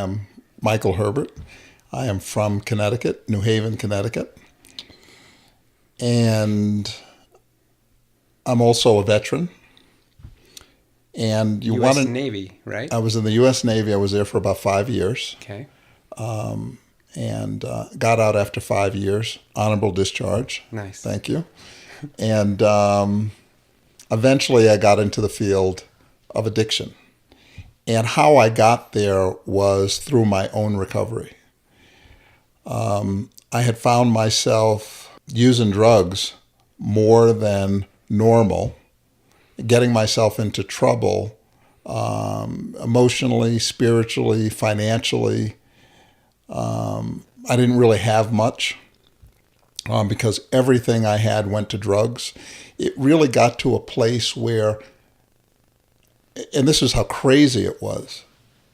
am Michael Herbert. I am from Connecticut, New Haven, Connecticut. And I'm also a veteran. And U.S. Navy, right? I was in the U.S. Navy. I was there for about 5 years. Okay. And got out after 5 years. Honorable discharge. Nice. Thank you. And eventually I got into the field of addiction. And how I got there was through my own recovery. I had found myself using drugs more than normal, getting myself into trouble emotionally, spiritually, financially. I didn't really have much because everything I had went to drugs. It really got to a place where, and this is how crazy it was,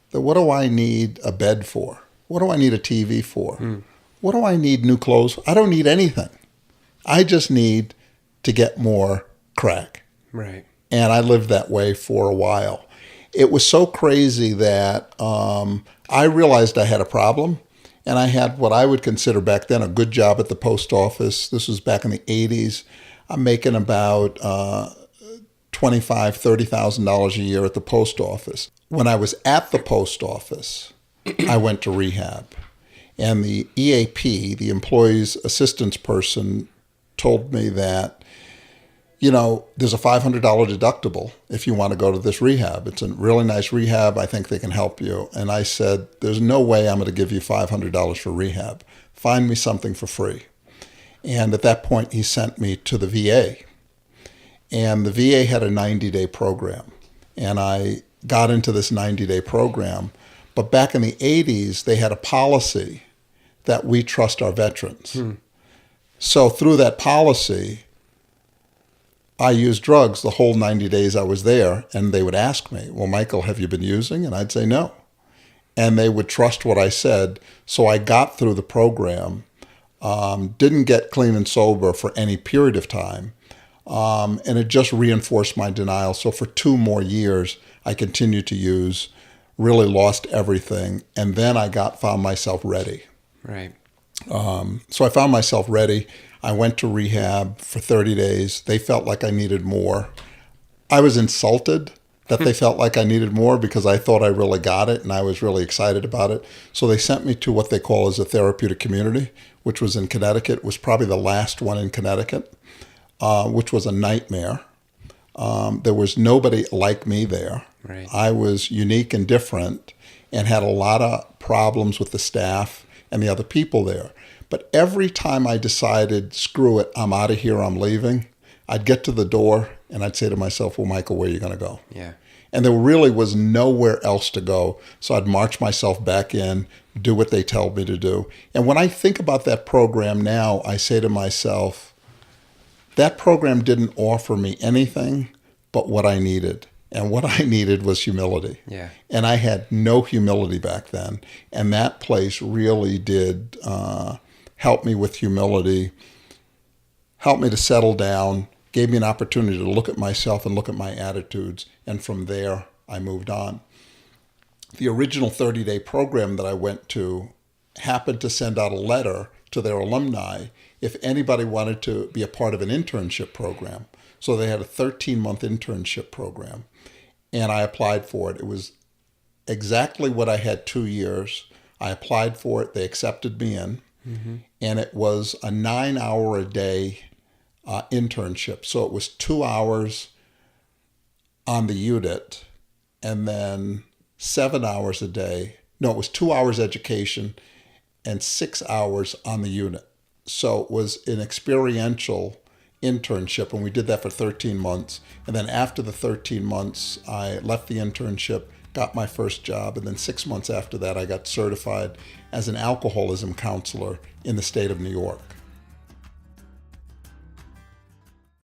that what do I need a bed for? What do I need a TV for? What do I need new clothes? I don't need anything. I just need to get more crack. Right. And I lived that way for a while. It was so crazy that I realized I had a problem, and I had what I would consider back then a good job at the post office. This was back in the 80s. I'm making about $25,000, $30,000 a year at the post office. When I was at the post office, I went to rehab. And the EAP, the employee's assistance person, told me that, you know, there's a $500 deductible if you want to go to this rehab. It's a really nice rehab. I think they can help you. And I said, there's no way I'm going to give you $500 for rehab. Find me something for free. And at that point, he sent me to the VA. And the VA had a 90-day program. And I got into this 90-day program. But back in the 80s, they had a policy that we trust our veterans. So through that policy, I used drugs the whole 90 days I was there, and they would ask me, well, Michael, have you been using? And I'd say no. And they would trust what I said. So I got through the program, didn't get clean and sober for any period of time, and it just reinforced my denial. So for 2 more years, I continued to use, really lost everything, and then I found myself ready. Right. So I found myself ready. I went to rehab for 30 days. They felt like I needed more. I was insulted that they felt like I needed more because I thought I really got it and I was really excited about it. So they sent me to what they call as a therapeutic community, which was in Connecticut. It was probably the last one in Connecticut, which was a nightmare. There was nobody like me there. Right. I was unique and different and had a lot of problems with the staff and the other people there. But every time I decided, screw it, I'm out of here, I'm leaving, I'd get to the door and I'd say to myself, well, Michael, where are you going to go? Yeah. And there really was nowhere else to go. So I'd march myself back in, do what they tell me to do. And when I think about that program now, I say to myself, that program didn't offer me anything but what I needed. And what I needed was humility. Yeah. And I had no humility back then. And that place really did help me with humility, helped me to settle down, gave me an opportunity to look at myself and look at my attitudes. And from there, I moved on. The original 30-day program that I went to happened to send out a letter to their alumni if anybody wanted to be a part of an internship program. So they had a 13-month internship program. And I applied for it. It was exactly what I had 2 years. I applied for it. They accepted me in. Mm-hmm. And it was a 9-hour-a-day internship. So it was 2 hours on the unit and then 7 hours a day. No, it was 2 hours education and 6 hours on the unit. So it was an experiential internship, and we did that for 13 months. And then after the 13 months, I left the internship, got my first job, and then 6 months after that, I got certified as an alcoholism counselor in the state of New York.